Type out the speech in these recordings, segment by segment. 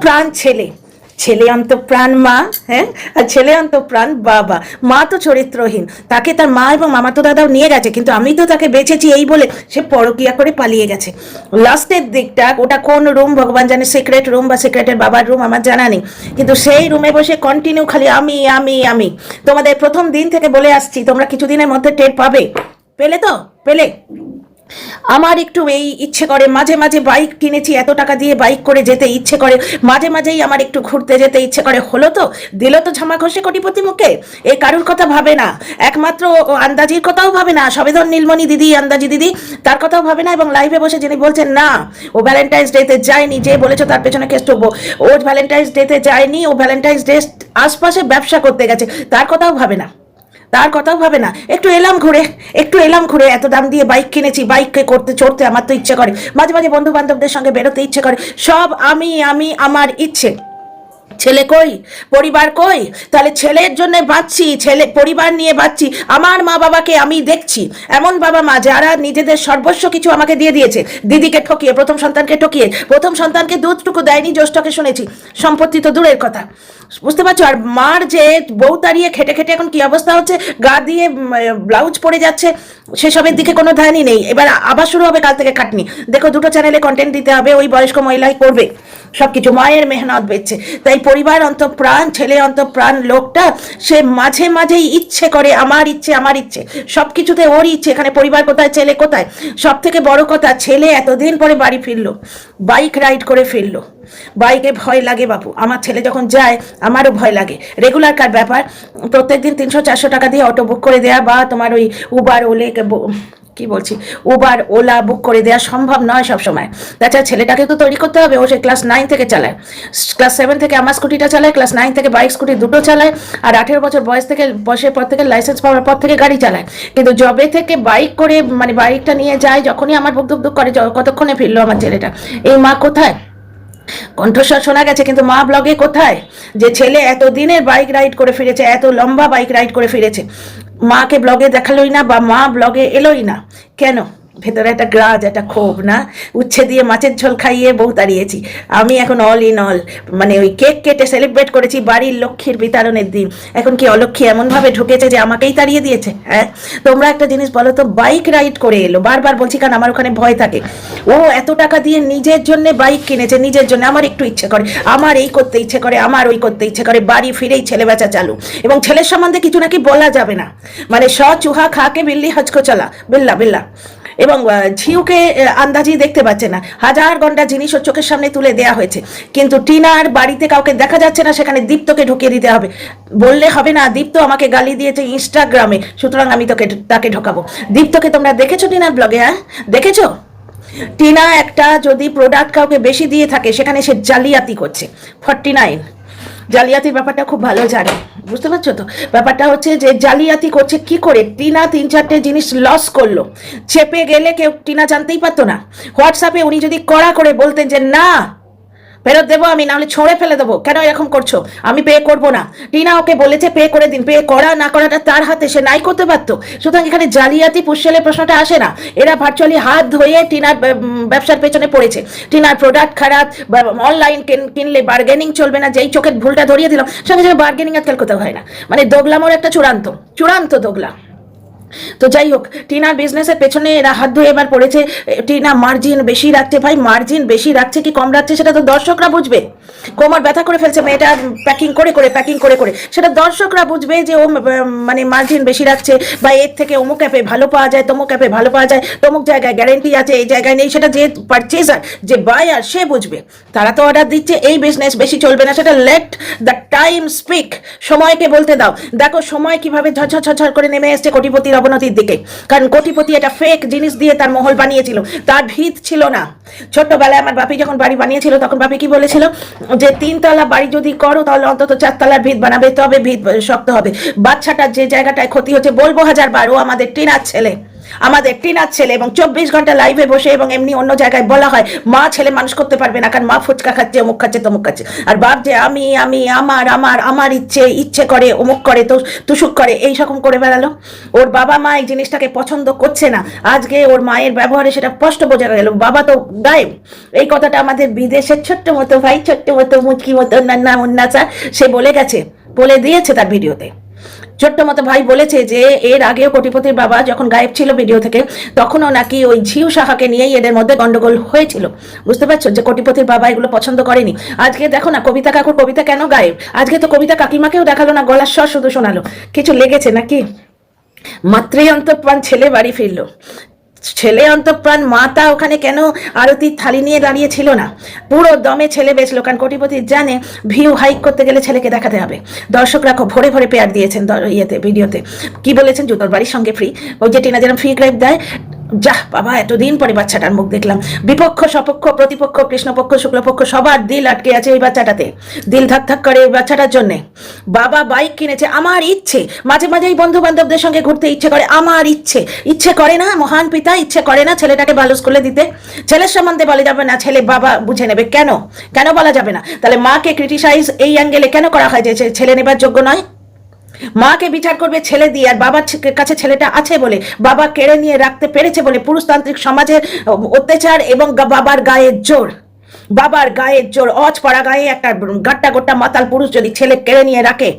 প্রাণ ছেলে, ছেলে অন্তঃপ্রাণ মা, হ্যাঁ, আর ছেলে অন্তঃপ্রাণ বাবা। মা তো চরিত্রহীন, তাকে তার মা এবং মামাতো দাদাও নিয়ে গেছে, কিন্তু আমি তো তাকে বেঁচেছি এই বলে সে পরকিয়া করে পালিয়ে গেছে। লাস্টের দিকটা, ওটা কোন রুম ভগবান জানে, সিক্রেট রুম বা সিক্রেটের বাবার রুম আমার জানা নেই, কিন্তু সেই রুমে বসে কন্টিনিউ খালি আমি আমি আমি। তোমাদের প্রথম দিন থেকে বলে আসছি, তোমরা কিছুদিনের মধ্যে টের পাবে। পেলে তো? পেলে? আমার একটু এই ইচ্ছে করে, মাঝে মাঝে বাইক কিনেছি, এত টাকা দিয়ে বাইক করে যেতে ইচ্ছে করে, মাঝে মাঝেই আমার একটু ঘুরতে যেতে ইচ্ছে করে। হলো তো, দিল তো ঝামা ঘষে কোটিপতি মুখে। এ কারুর কথা ভাবে না, একমাত্র আন্দাজির কথাও ভাবে না, সবেদন নীলমণি দিদি, আন্দাজি দিদি, তার কথাও ভাবে না। এবং লাইভে বসে যিনি বলছেন না ও ভ্যালেন্টাইন্স ডেতে যায়নি, যে বলেছো তার পেছনে কেস ঠুকবো, ও ভ্যালেন্টাইন্স ডেতে যায়নি, ও ভ্যালেন্টাইন্স ডে আশপাশে ব্যবসা করতে গেছে, তার কথাও ভাবে না, তার কথাও ভাবে না। একটু এলাম ঘুরে, একটু এলাম ঘুরে, এত দাম দিয়ে বাইক কিনেছি, বাইককে করতে চড়তে আমার তো ইচ্ছে করে, মাঝে মাঝে বন্ধু বান্ধবদের সঙ্গে বেরোতে ইচ্ছে করে, সব আমি আমি আমার ইচ্ছে। ছেলে কই? পরিবার কই? তাহলে ছেলের জন্য বাঁচছি, ছেলে পরিবার নিয়ে বাঁচছি, আমার মা বাবাকে আমি দেখছি, এমন বাবা মা যারা নিজেদের সর্বস্ব কিছু আমাকে দিয়ে দিয়েছে, দিদিকে ঠকিয়ে, প্রথম সন্তানকে ঠকিয়ে, প্রথম সন্তানকে দুধটুকু দেয়নি, জ্যেষ্ঠকে শুনেছি, সম্পত্তি তো দূরের কথা, বুঝতে পারছো? আর মার যে বউ তাড়িয়ে খেটে খেটে এখন কি অবস্থা হচ্ছে, গা দিয়ে ব্লাউজ পরে যাচ্ছে, সেসবের দিকে কোনো ধ্যানই নেই। এবার আবার শুরু হবে কাল থেকে খাটনি, দেখো দুটো চ্যানেলে কন্টেন্ট দিতে হবে, ওই বয়স্ক মহিলাই করবে সবকিছু, মায়ের মেহনত বেচছে। তাই পরিবার অন্তঃপ্রাণ, ছেলে অন্তঃপ্রাণ লোকটা, সে মাঝে মাঝেই ইচ্ছে করে আমার ইচ্ছে আমার ইচ্ছে, সবকিছুতে ওর ইচ্ছে। এখানে পরিবার কোথায়, ছেলে কোথায়? সব থেকে বড় কথা, ছেলে এতদিন পরে বাড়ি ফিরলো, বাইক রাইড করে ফিরলো। বাইকে ভয় লাগে বাপু, আমার ছেলে যখন যায় আমারও ভয় লাগে। রেগুলার কার ব্যাপার, প্রত্যেকদিন 300-400 টাকা দিয়ে অটো বুক করে দেয়া, বা তোমার ওই উবার ওলে কি বলছি, উবার ওলা বুক করে দেওয়া সম্ভব নয় সবসময়। তাছাড়া ছেলেটাকে তো তৈরি করতে হবে, ও সে ক্লাস 9 থেকে চালায়, ক্লাস 7 থেকে আমার স্কুটিটা চালায়, ক্লাস 9 থেকে বাইক স্কুটি দুটো চালায়, আর 18 বছর বয়সের পর থেকে লাইসেন্স পাওয়ার পর থেকে গাড়ি চালায়। কিন্তু জবে থেকে বাইক করে, মানে বাইকটা নিয়ে যায়, যখনই আমার বুক দুক করে, কতক্ষণে ফিরলো আমার ছেলেটা, এই মা কোথায়? কণ্ঠস্বর শোনা গেছে, কিন্তু মা ব্লগে কোথায়? যে ছেলে এতদিনের বাইক রাইড করে ফিরেছে, এত লম্বা বাইক রাইড করে ফিরেছে, মাকে ব্লগে দেখালোই না, বা মা ব্লগে এলোই না কেন? ভেতরে একটা গ্রাজ, একটা ক্ষোভ না? উচ্ছে দিয়ে মাছের ঝোল খাইয়ে বউ তাড়িয়েছি, আমি এখন অল ইন অল, মানে ওই কেক কেটে সেলিব্রেট করেছি বাড়ির লক্ষ্মীর বিতরণের দিন, এখন কি অলক্ষ্মী এমনভাবে ঢুকেছে যে আমাকেই তাড়িয়ে দিয়েছে? হ্যাঁ, তোমরা একটা জিনিস বলো তো, বাইক রাইড করে এলো, বারবার বলছি কারণ আমার ওখানে ভয় থাকে, ও এত টাকা দিয়ে নিজের জন্য বাইক কিনেছে, নিজের জন্য, আমার একটু ইচ্ছে করে, আমার এই করতে ইচ্ছে করে, আমার ওই করতে ইচ্ছে করে, বাড়ি ফিরেই ছেলে বেচা চালু। এবং ছেলের সম্বন্ধে কিছু নাকি বলা যাবে না, মানে চুহা খাকে বিল্লি হজকো চলা, বিল্লা বিল্লা। এবং ঝিউকে আন্দাজি দেখতে পাচ্ছে না, হাজার ঘন্টা জিনিস ওর চোখের সামনে তুলে দেয়া হয়েছে, কিন্তু টিনার বাড়িতে কাউকে দেখা যাচ্ছে না, সেখানে দীপ্তকে ঢুকিয়ে দিতে হবে। বললে হবে না, দীপ্ত আমাকে গালি দিয়েছে ইনস্টাগ্রামে, সুতরাং আমি তাকে ঢোকাবো। দীপ্তকে তোমরা দেখেছো টিনার ব্লগে? হ্যাঁ, দেখেছো? টিনা একটা যদি প্রোডাক্ট কাউকে বেশি দিয়ে থাকে, সেখানে সে জালিয়াতি করছে। 49 জালিয়াতির ব্যাপারটা খুব ভালো জানে, বুঝতে পারছো তো? ব্যাপারটা হচ্ছে যে জালিয়াতি করছে কি করে। টিনা 3-4টে জিনিস লস করলো, চেপে গেলে কেউ টিনা জানতেই পারতো না। হোয়াটসঅ্যাপে উনি যদি কড়া করে বলতেন যে না ফেরত দেবো আমি, নাহলে ছড়ে ফেলে দেবো, কেন এরকম করছো, আমি পে করবো না, টিনা ওকে বলেছে পে করে দিন, পে করা না করাটা তার হাতে, সে নাই করতে পারতো। সুতরাং এখানে জালিয়াতি পুষেলের প্রশ্নটা আসে না। এরা ভার্চুয়ালি হাত ধুয়ে টিনার ব্যবসার পেছনে পড়েছে। টিনার প্রোডাক্ট খারাপ, অনলাইন কিনলে বার্গেনিং চলবে না, যেই চোখের ভুলটা ধরিয়ে দিলাম, সঙ্গে সঙ্গে বার্গেনিং আজকাল কোথাও হয় না, মানে দোগলামোর একটা চূড়ান্ত চূড়ান্ত দোগলা। তো যাই হোক, টিনার বিজনেসের পেছনে এরা হাত ধুয়ে এবার পড়েছে। টিনা মার্জিন বেশি রাখছে, ভাই মার্জিন বেশি রাখছে কি কম রাখছে সেটা তো দর্শকরা বুঝবে। কোমর ব্যথা করে ফেলছে মেয়েটা প্যাকিং করে করে, সেটা দর্শকরা বুঝবে যে ও মানে মার্জিন বেশি রাখছে, বা এর থেকে অমুক অ্যাপে ভালো পাওয়া যায়, তমুক অ্যাপে ভালো পাওয়া যায়, তমুক জায়গায় গ্যারেন্টি আছে, এই জায়গায় নেই, সেটা যে পারচেজার, যে বায়ার, সে বুঝবে। তারা তো অর্ডার দিচ্ছে, এই বিজনেস বেশি চলবে না, সেটা লেট দ্য টাইম স্পিক, সময়কে বলতে দাও। দেখো সময় কিভাবে ঝরঝর করে নেমে এসছে কোটিপতির অবনতির দিকে, কারণ কোটিপতি এটা ফেক জিনিস দিয়ে তার মহল বানিয়েছিল, তার ভিত ছিল না। ছোট্টবেলায় আমার বাপি যখন বাড়ি বানিয়েছিল, তখন বাপি কি বলেছিল যে 3 তলা বাড়ি যদি করো তাহলে অন্তত 4 তলার ভিত বানাবে, তবে ভিত শক্ত হবে। বাচ্চাটার যে জায়গাটায় ক্ষতি হচ্ছে, বলবো 1000 বার, ও আমাদের টিনার ছেলে, আমাদের টিনার ছেলে, এবং 24 ঘন্টা লাইভে বসে এবং এমনি অন্য জায়গায় বলা হয় মা ছেলে মানুষ করতে পারবে না, কারণ মা ফুচকা খাচ্ছে, অমুক খাচ্ছে, তমুক খাচ্ছে, আর বাপ যে আমি আমি আমার আমার আমার ইচ্ছে করে, অমুক করে, তো তুসুক করে, এই রকম করে বেড়ালো। ওর বাবা মা এই জিনিসটাকে পছন্দ করছে না। আজকে ওর মায়ের ব্যবহারে সেটা স্পষ্ট বোঝা গেল। বাবা তো গায়েব। এই কথাটা আমাদের বিদেশের ছোট্ট মতো ভাই, ছোট্ট মতো মুচকি মতো নান্না মুন্না স্যার, সে বলে গেছে, বলে দিয়েছে তার ভিডিওতে। ছোট্ট মতো ভাই বলেছে যে এর আগেও কোটিপতির বাবা যখন গায়েব ছিল ভিডিও থেকে, তখনও নাকি ওই ঝিউ সাহাকে নিয়েই এদের মধ্যে গন্ডগোল হয়েছিল। বুঝতে পারছো যে কোটিপতির বাবা এগুলো পছন্দ করেনি। আজকে দেখো না কবিতা কাকুর কবিতা কেন গায়েব, আজকে তো কবিতা কাকিমাকেও দেখালো না, গলার স্বর শুধু শোনালো। কিছু লেগেছে নাকি? মাত্রই অন্তঃপ্রাণ ছেলে বাড়ি ফিরলো। ছেলে অন্তঃপ্রাণ মাতা ওখানে কেন আরতির থালি নিয়ে দাঁড়িয়ে ছিল না? পুরো দমে ছেলে বেচলো, কারণ কোটিপতি জানে ভিউ হাইক করতে গেলে ছেলেকে দেখাতে হবে। দর্শকরা ভরে ভরে পেয়ার দিয়েছেন ইয়েতে, ভিডিওতে। কি বলেছেন? জুতোর বাড়ির সঙ্গে ফ্রি, ওই যে টিনা যেরকম ফ্রি ক্রাইব দেয়। যাহ বাবা, এতদিন পরে বাচ্চাটার মুখ দেখলাম। বিপক্ষ সপক্ষ প্রতিপক্ষ কৃষ্ণপক্ষ শুক্লপক্ষ সবার দিল আটকে আছে ওই বাচ্চাটাতে, দিল ধাক ধাক করে ওই বাচ্চাটার জন্যে। বাবা বাইক কিনেছে, আমার ইচ্ছে, মাঝে মাঝেই বন্ধু বান্ধবদের সঙ্গে ঘুরতে ইচ্ছে করে, আমার ইচ্ছে করে না? মহান পিতা ইচ্ছে করে না ছেলেটাকে ভালো স্কুলে দিতে? ছেলের সম্বন্ধে বলা যাবে না, ছেলে বাবা বুঝে নেবে। কেন কেন বলা যাবে না? তাহলে মাকে ক্রিটিসাইজ এই অ্যাঙ্গেলে কেন করা হয় যে ছেলে নেবার যোগ্য নয়? মাকে বিচার করবে ছেলে দিয়ে, আর বাবার কাছে ছেলেটা আছে বলে, বাবা কেড়ে নিয়ে রাখতে পেরেছে বলে, পুরুষতান্ত্রিক সমাজের অত্যাচার এবং বাবার গায়ের জোর, বাবার গায়ের জোর, অজপাড়া গায়ে একটা গাট্টা গোট্টা মাতাল পুরুষ যদি ছেলে কেড়ে নিয়ে রাখে,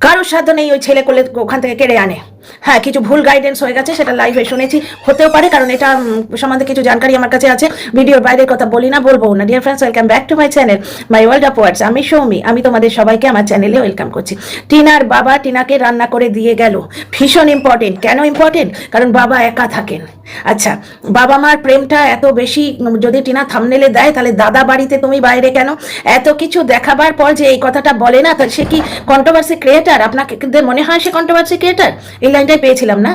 কারোর সাধ্য নেই ওই ছেলে কোলে ওখান থেকে কেড়ে আনে। হ্যাঁ, কিছু ভুল গাইডেন্স হয়ে গেছে, সেটা লাইভে শুনেছি, হতেও পারে, কারণ এটা সম্বন্ধে কিছু জানকারি আমার কাছে আছে। ভিডিওর বাইরের কথা বলি না, বলবো না। Dear friends, welcome back to my channel, my world of words. আমি সৌমি, আমি তোমাদের সবাইকে আমার চ্যানেলে ওয়েলকাম করছি। টিনার বাবা টিনাকে রান্না করে দিয়ে গেল, ভীষণ ইম্পর্টেন্ট। কেন ইম্পর্টেন্ট? কারণ বাবা একা থাকেন। আচ্ছা, বাবা মার প্রেমটা এত বেশি যদি টিনা থামনেলে দেয়, তাহলে দাদা বাড়িতে তুমি বাইরে কেন? এত কিছু দেখাবার পর যে এই কথাটা বলে না, তাহলে সে কি কন্ট্রোভার্সি ক্রিয়েটার? আপনাকে মনে হয় সে কন্ট্রোভার্সি ক্রিয়েটার? এই লাইনটাই পেয়েছিলাম না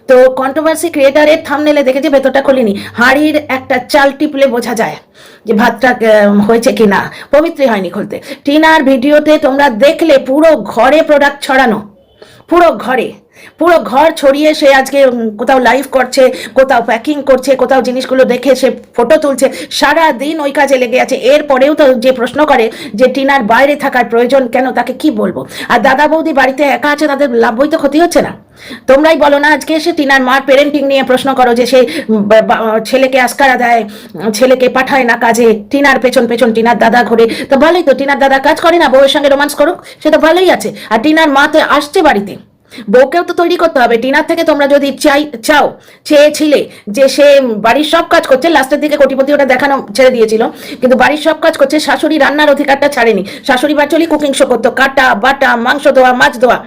তো। কন্ট্রোভার্সি ক্রিয়েটারের থামনেলে দেখেছি, ভেতরটা খুলিনি। হাঁড়ির একটা চাল টিপলে বোঝা যায় যে ভাতটা হয়েছে কিনা, পবিত্রই হয়নি খুলতে। টিনার ভিডিওতে তোমরা দেখলে পুরো ঘরে প্রোডাক্ট ছড়ানো, পুরো ঘর ছড়িয়ে সে আজকে কোথাও লাইভ করছে, কোথাও প্যাকিং করছে, কোথাও জিনিসগুলো দেখে সে ফটো তুলছে, সারা দিন ওই কাজে লেগে আছে। এরপরেও তো যে প্রশ্ন করে যে টিনার বাইরে থাকার প্রয়োজন কেন, তাকে কি বলবো? আর দাদা বৌদি বাড়িতে একা আছে, তাদের লাভই তো ক্ষতি হচ্ছে না। তোমরাই বলো না আজকে এসে টিনার মার পেরেন্টিং নিয়ে প্রশ্ন করো, যে সে ছেলেকে আস্কারা দেয়, ছেলেকে পাঠায় না কাজে, টিনার পেছন পেছন টিনার দাদা ঘুরে। তো ভালোই তো, টিনার দাদা কাজ করে না, বউয়ের সঙ্গে রোমান্স করুক, সে তো ভালোই আছে। আর টিনার মা তো আসছে বাড়িতে, বউকেও তো তৈরি করতে হবে। টিনার থেকে তোমরা যদি চেয়েছিলে যে সে বাড়ির সব কাজ করছে, লাস্টের দিকে কোটিপতি ওটা দেখানো ছেড়ে দিয়েছিল, কিন্তু বাড়ির সব কাজ করছে, শাশুড়ি রান্নার অধিকারটা ছাড়েনি। শাশুড়ি বাচলি কুকিং শো করতো, কাটা বাটা, মাংস ধোয়া, মাছ ধোয়া,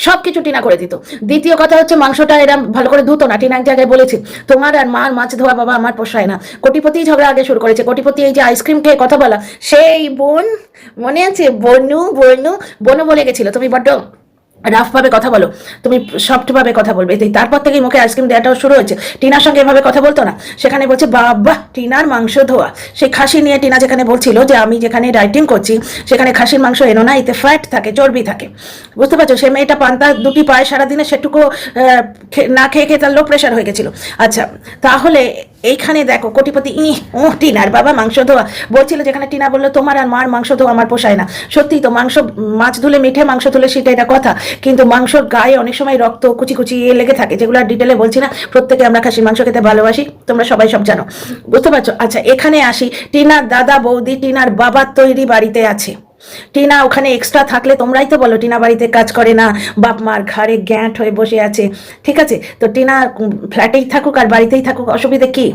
সবকিছু টিনা করে দিত। দ্বিতীয় কথা হচ্ছে, মাংসটা এরা ভালো করে ধুতো না। টিনা এক জায়গায় বলেছে, তোমার আর মার মাছ ধোয়া বাবা আমার পোষায় না। কোটিপতি ঝগড়া আগে শুরু করেছে। কোটিপতি এই যে আইসক্রিম খেয়ে কথা বলা, সেই বোন মনে আছে? বনু বলে গেছিল, তুমি বড্ড রাফ ভাবে কথা বলো, তুমি সফট ভাবে কথা বলবে। তারপর থেকে মুখে আইসক্রিম দেওয়াটাও শুরু হয়েছে। টিনার সঙ্গে এভাবে কথা বলতো না। সেখানে বলছে বাবা টিনার মাংস ধোয়া, সেই খাসি নিয়ে টিনা যেখানে বলছিল যে আমি যেখানে ডাইটিং করছি সেখানে খাসির মাংস এনো না, এতে ফ্যাট থাকে, চর্বি থাকে। বুঝতে পারছো? সে মেয়েটা পান্তা দুটি পায় সারাদিনে, সেটুকু না খেয়ে খেয়ে তার লো প্রেশার হয়ে গেছিল। আচ্ছা, তাহলে এইখানে দেখো কোটিপতি টিনার বাবা মাংস ধোয়া বলছিল, যেখানে টিনা বললো তোমার আর মার মাংস ধোয়া আমার পোষায় না। সত্যি তো, মাছ ধুলে মিঠে, মাংস ধুলে সেটা, এটা কথা। কিন্তু মাংসর গায়ে অনেক সময় রক্ত কুচি কুচি লেগে থাকে, যেগুলো আর ডিটেলে বলছি না। প্রত্যেকে আমরা খাসির মাংস খেতে ভালোবাসি, তোমরা সবাই সব জানো। বুঝতে পারছো? আচ্ছা, এখানে আসি। টিনার দাদা বৌদি টিনার বাবার তৈরি বাড়িতে আছে। টিনা ওখানে এক্সট্রা থাকলে তোমরাই তো বলো টিনা বাড়িতে কাজ করে না, বাপ মার ঘাড়ে গ্যাঁট হয়ে বসে আছে। ঠিক আছে, তো টিনা ফ্ল্যাটেই থাকুক আর বাড়িতেই থাকুক, অসুবিধা কি?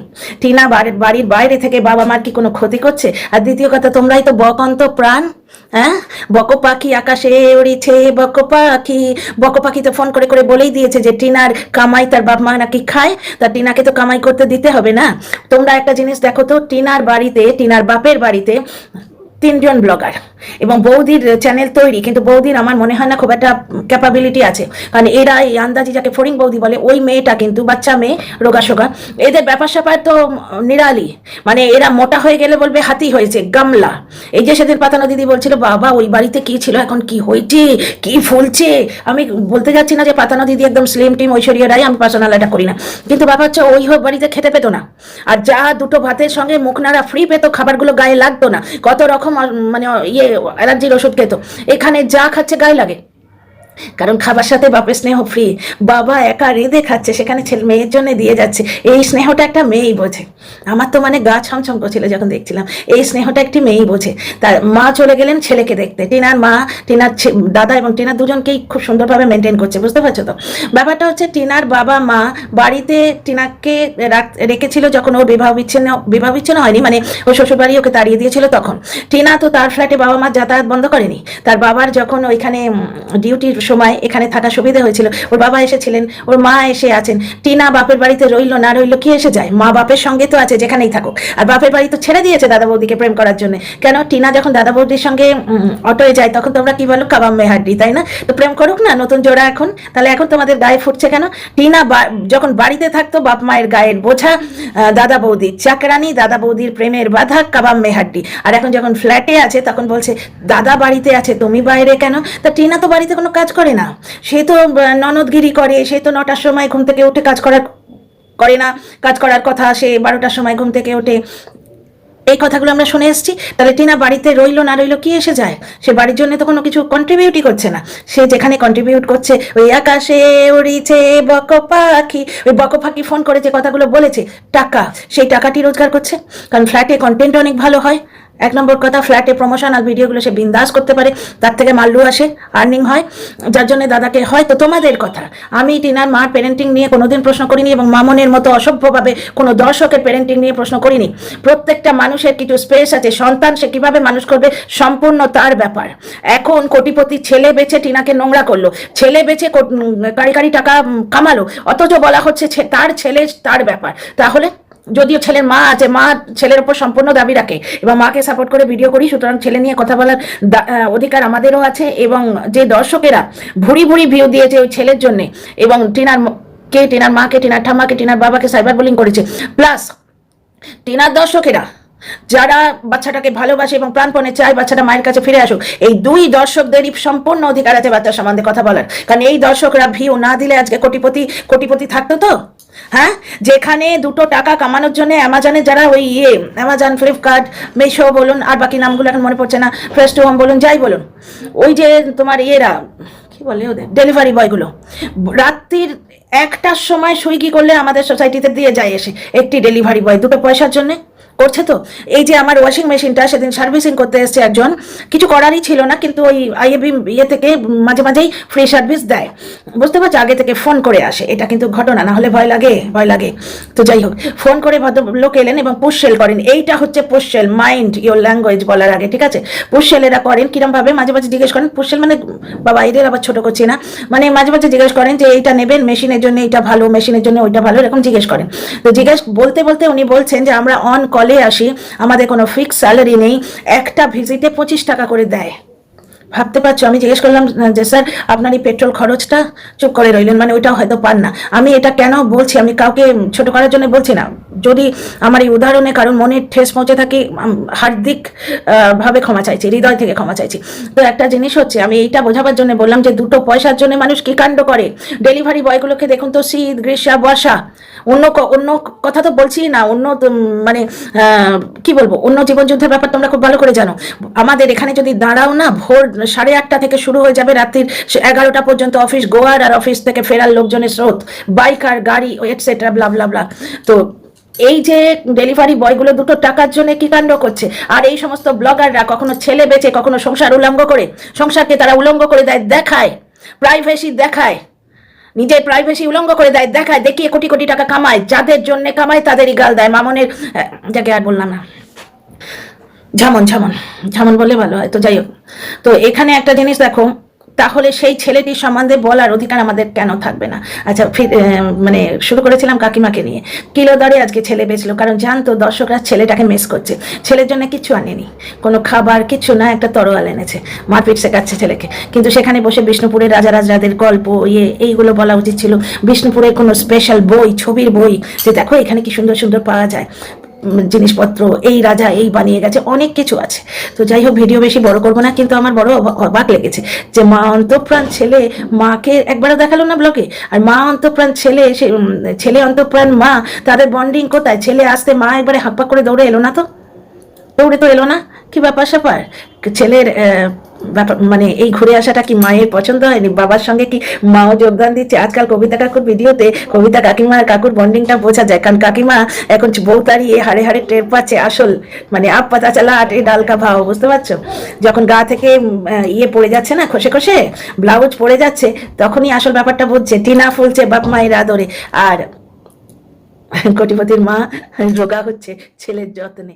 টিনা বাড়ির বাইরে থেকে বাবা মার কি কোনো ক্ষতি করছে? আর দ্বিতীয় কথা, তোমরাই তো বকন্ত প্রাণ। হ্যাঁ, বক পাখি আকাশে উড়িছে, বক পাখি তো ফোন করে করে বলেই দিয়েছে যে টিনার কামাই তার বাপ মা নাকি খায়, তা টিনাকে তো কামাই করতে দিতে হবে না? তোমরা একটা জিনিস দেখো তো, টিনার বাড়িতে, টিনার বাপের বাড়িতে 3 জন ব্লগার, এবং বৌদির চ্যানেল তৈরি, কিন্তু বৌদির আমার মনে হয় না খুব একটা ক্যাপাবিলিটি আছে, কারণ এরা এই আন্দাজি যাকে ফড়িং বৌদি বলে, ওই মেয়েটা কিন্তু বাচ্চা মেয়ে, রোগা সোগা, এদের ব্যাপার স্যাপার তো নিরালি, মানে এরা মোটা হয়ে গেলে বলবে হাতি হয়েছে, গামলা। এই যে সেদিন পাতানো দিদি বলছিল বাবা ওই বাড়িতে কি ছিল, এখন কি হয়েছে, কি ফুলছে। আমি বলতে যাচ্ছি না যে পাতানো দিদি একদম স্লিম টিম ঐশ্বরিয়া রায়, আমি পার্সোনাল এটা করি না, কিন্তু ব্যাপার হচ্ছে ওই বাড়িতে খেতে পেতো না, আর যা দুটো ভাতের সঙ্গে মুখ নাড়া ফ্রি পেতো, খাবারগুলো গায়ে লাগতো না, কত রকম মানে অ্যালার্জির ওষুধ খেতো, এখানে যা খাচ্ছে গায়ে লাগে, কারণ খাবার সাথে বাপের স্নেহ ফ্রি। বাবা একা রেঁধে খাচ্ছে, সেখানে ছেলে মেয়ের জন্য দিয়ে যাচ্ছে, এই স্নেহটা একটা মেয়েই বোঝে। আমার তো মানে গা ছমছম করছিল যখন দেখছিলাম, এই স্নেহটা একটি মেয়েই বোঝে। তার মা চলে গেলেন ছেলেকে দেখতে, টিনার মা, টিনার দাদা এবং টিনার দুজনকেই খুব সুন্দরভাবে মেনটেন করছে, বুঝতে পারছো তো। ব্যাপারটা হচ্ছে টিনার বাবা মা বাড়িতে টিনাকে রেখেছিল যখন ওর বিবাহ বিচ্ছিন্ন হয়নি, মানে ওর শ্বশুরবাড়ি ওকে তাড়িয়ে দিয়েছিল তখন। টিনা তো তার ফ্ল্যাটে বাবা মা যাতায়াত বন্ধ করেনি, তার বাবার যখন ওইখানে ডিউটির সময় এখানে থাকা সুবিধা হয়েছিল, ওর বাবা এসেছিলেন, ওর মা এসে আছেন, টিনা বাপের বাড়িতে রইলো না রইলো কি এসে যায়, মা বাপের সঙ্গে তো আছে যেখানেই থাকুক, আর বাপের বাড়ি তো ছেড়ে দিয়েছে দাদা বৌদিকে প্রেম করার জন্য। কেন, টিনা যখন দাদা বৌদির সঙ্গে অটোয় যায় তখন তোমরা কি বলো, কাবাম মেহাড্ডি, তাই না? তো প্রেম করুক না নতুন জোড়া এখন, তাহলে এখন তোমাদের গায়ে ফুটছে কেন? টিনা যখন বাড়িতে থাকতো বাপ মায়ের গায়ের বোঝা দাদা বৌদি, চাকরানি দাদা বৌদির প্রেমের বাধা, কাবাম মেহাড্ডি, আর এখন যখন ফ্ল্যাটে আছে তখন বলছে দাদা বাড়িতে আছে তুমি বাইরে কেন? তা টিনা তো বাড়িতে কোনো কাজ করে না, সে তো ননদগিরি করে, সে তো 9টার সময় ঘুম থেকে উঠে কাজ করে না, কাজ করার কথা সে 12টার সময় ঘুম থেকে ওঠে, এই কথাগুলো আমরা শুনে এসেছি। তাহলে টিনা বাড়িতে রইলো না রইলো কি এসে যায়, সে বাড়ির জন্য তো কোনো কিছু কন্ট্রিবিউটই করছে না। সে যেখানে কন্ট্রিবিউট করছে, ওই আকাশে উড়িছে বক পাখি, ওই বক পাখি ফোন করে যে কথাগুলো বলেছে, টাকা, সেই টাকাটি রোজগার করছে, কারণ ফ্ল্যাটে কন্টেন্ট অনেক ভালো হয়। 1 নম্বর কথা, ফ্ল্যাটে প্রমোশনাল ভিডিওগুলো সে বিন্দাস করতে পারে, তার থেকে মাল্লু আসে, আর্নিং হয়, যার জন্য দাদাকে হয়তো তোমাদের কথা, আমি টিনার মার প্যারেন্টিং নিয়ে কোনোদিন প্রশ্ন করিনি, এবং মামনের মতো অসভ্যভাবে কোনো দর্শকের প্যারেন্টিং নিয়ে প্রশ্ন করিনি। প্রত্যেকটা মানুষের কিছু স্পেস আছে, সন্তান সে কিভাবে মানুষ করবে সম্পূর্ণ তার ব্যাপার। এখন কোটিপতি ছেলে বেচে টিনাকে নোংরা করলো, ছেলে বেচে কারি কারি টাকা কামালো, অথচ বলা হচ্ছে তার ছেলে তার ব্যাপার। তাহলে যদিও ছেলের মা আছে, মা ছেলের উপর সম্পূর্ণ দাবি রাখে এবং মাকে সাপোর্ট করে ভিডিও করি, সুতরাং ছেলে নিয়ে কথা বলার অধিকার আমাদেরও আছে। এবং যে দর্শকেরা ভুরি ভুরি ভিউ দিয়েছে ওই ছেলের জন্য, এবং টিনার মাকে, টিনার ঠাম্মাকে, টিনার বাবাকে সাইবার বুলিং করেছে, প্লাস টিনার দর্শকেরা যারা বাচ্চাটাকে ভালোবাসে এবং প্রাণপণে চায় বাচ্চাটা মায়ের কাছে ফিরে আসুক, এই 2 দর্শকদেরই সম্পূর্ণ অধিকার আছে বাচ্চার সম্বন্ধে কথা বলার, কারণ এই দর্শকরা ভিউ না দিলে আজকে কোটিপতি থাকতো তো। হ্যাঁ, যেখানে 2 টাকা কামানোর জন্য অ্যামাজনে যারা ওই অ্যামাজন, ফ্লিপকার্ট, মিশো বলুন, আর বাকি নামগুলো এখন মনে পড়ছে না, ফ্রেশ টু হোম বলুন, যাই বলুন, ওই যে তোমার কি বলে ওদের ডেলিভারি বয়গুলো রাত্রির 1টার সময় সুইগি করলে আমাদের সোসাইটিতে দিয়ে যায় এসে একটি ডেলিভারি বয়, 2 পয়সার জন্য করছে তো। এই যে আমার ওয়াশিং মেশিনটা সেদিন সার্ভিসিং করতে এসছে একজন, কিছু করারই ছিল না, কিন্তু ওই আইএবি থেকে মাঝে মাঝেই ফ্রি সার্ভিস দেয়, বুঝতে পারছো, আগে থেকে ফোন করে আসে, এটা কিন্তু ঘটনা, না হলে ভয় লাগে। তো যাই হোক, ফোন করে ভদ্রলোক এলেন এবং পুশ-সেল করেন, এইটা হচ্ছে পুশ-সেল, মাইন্ড ইওর ল্যাঙ্গুয়েজ বলার আগে, ঠিক আছে? পুশ-সেল এরা করেন কিরম ভাবে, মাঝে মাঝে জিজ্ঞেস করেন, পুশ-সেল মানে বাবা এদের আবার ছোট করছি না, মানে মাঝে মাঝে জিজ্ঞেস করেন যে এইটা নেবেন, মেশিনের জন্য এইটা ভালো, মেশিনের জন্য ওইটা ভালো, এরকম জিজ্ঞেস করেন। তো বলতে উনি বলছেন যে আমরা অন কলে আসি, আমাদের কোনো ফিক্স স্যালারি নেই, একটা ভিজিটে 25 টাকা করে দেয়। ভাবতে পারছো, আমি জিজ্ঞেস করলাম যে স্যার আপনার এই পেট্রোল খরচটা, চুপ করে রইলেন, মানে ওইটাও হয়তো পান না। আমি এটা কেন বলছি, আমি কাউকে ছোট করার জন্য বলছি না, যদি আমার এই উদাহরণে কারণ মনে ঠেস পৌঁছে থাকি, হার্দিক ভাবে ক্ষমা চাইছি, হৃদয় থেকে ক্ষমা চাইছি। তো একটা জিনিস হচ্ছে, আমি এইটা বোঝাবার জন্য বললাম যে 2 পয়সার জন্য মানুষ কি কাণ্ড করে। ডেলিভারি বয়গুলোকে দেখুন তো, শীত, গ্রীষ্ম, বর্ষা, অন্য কথা তো বলছি না, অন্য মানে কি বলবো, অন্য জীবনযুদ্ধের ব্যাপার তোমরা খুব ভালো করে জানো। আমাদের এখানে যদি দাঁড়াও না, ভোর 8:30 থেকে শুরু হয়ে যাবে রাত্রির 11টা পর্যন্ত অফিস গোয়ার, আর অফিস থেকে ফেরার লোকজনের স্রোত, বাইক আর গাড়ি এটসেট্রা ব্লা ব্লা ব্লা। তো এই যে ডেলিভারি বয়গুলো 2 টাকার জন্য কি কাণ্ড করছে, আর এই সমস্ত ব্লগাররা কখনো ছেলে বেচে, কখনো সংসার উলঙ্গ করে, সংসারকে তারা উলঙ্গ করে দেয়, দেখায়, প্রাইভেসি দেখায়, নিজের প্রাইভেসি উলঙ্গ করে দেয়, দেখায়, দেখিয়ে কোটি কোটি টাকা কামায়, যাদের জন্য কামায় তাদেরই গাল দেয়। মামনের যাকে আর বললাম না, ঝামন বললে ভালো হয়। তো যাই হোক, তো এখানে একটা জিনিস দেখো, তাহলে সেই ছেলেটির সম্বন্ধে বলার অধিকার আমাদের কেন থাকবে না? আচ্ছা, মানে শুরু করেছিলাম কাকিমাকে নিয়ে। কিলো দরে আজকে ছেলে বেচলো, কারণ জানতো দর্শকরা ছেলেটাকে মিস করছে। ছেলের জন্য কিছু আনেনি, কোনো খাবার কিছু না, একটা তরোয়াল এনেছে, মারপিট শেখাচ্ছে ছেলেকে। কিন্তু সেখানে বসে বিষ্ণুপুরের রাজা রাজরাদের গল্প এইগুলো বলা উচিত ছিল। বিষ্ণুপুরের কোনো স্পেশাল বই, ছবির বই, যে দেখো এখানে কি সুন্দর সুন্দর পাওয়া যায় জিনিসপত্র, এই রাজা এই বানিয়ে গেছে, অনেক কিছু আছে। তো যাই হোক, ভিডিও বেশি বড় করবো না, কিন্তু আমার বড় অবাক লেগেছে যে মা অন্তঃপ্রাণ ছেলে মাকে একবারও দেখালো না ব্লগে, আর মা অন্তঃপ্রাণ ছেলে, ছেলে অন্তঃপ্রাণ মা, তাদের বন্ডিং কোথায়? ছেলে আসতে মা একবারে হাঁপাক করে দৌড়ে এলো না, তো দৌড়ে তো এলো না, কি ব্যাপার স্যাপার? ছেলের ব্যাপার মানে এই ঘুরে আসাটা কি মায়ের পছন্দ হয়নি? বাবার সঙ্গে কি মাও যোগদান দিচ্ছে? আজকাল কবিতা কাকুর ভিডিওতে কবিতা কাকিমা আর কাকুর বন্ডিংটা বোঝা যায়, কারণ কাকিমা এখন বউ তাড়িয়ে হাড়ে হাড়ে টের পাচ্ছে আসল মানে আপ পাতা চালা আটে ডালকা ভাও, বুঝতে পারছো? যখন গা থেকে পড়ে যাচ্ছে না, খসে খসে ব্লাউজ পড়ে যাচ্ছে, তখনই আসল ব্যাপারটা বুঝছে। টিনা ফুলছে বাপ মায়ের আদরে, আর কোটিপতির মা রোগা হচ্ছে ছেলের যত্নে।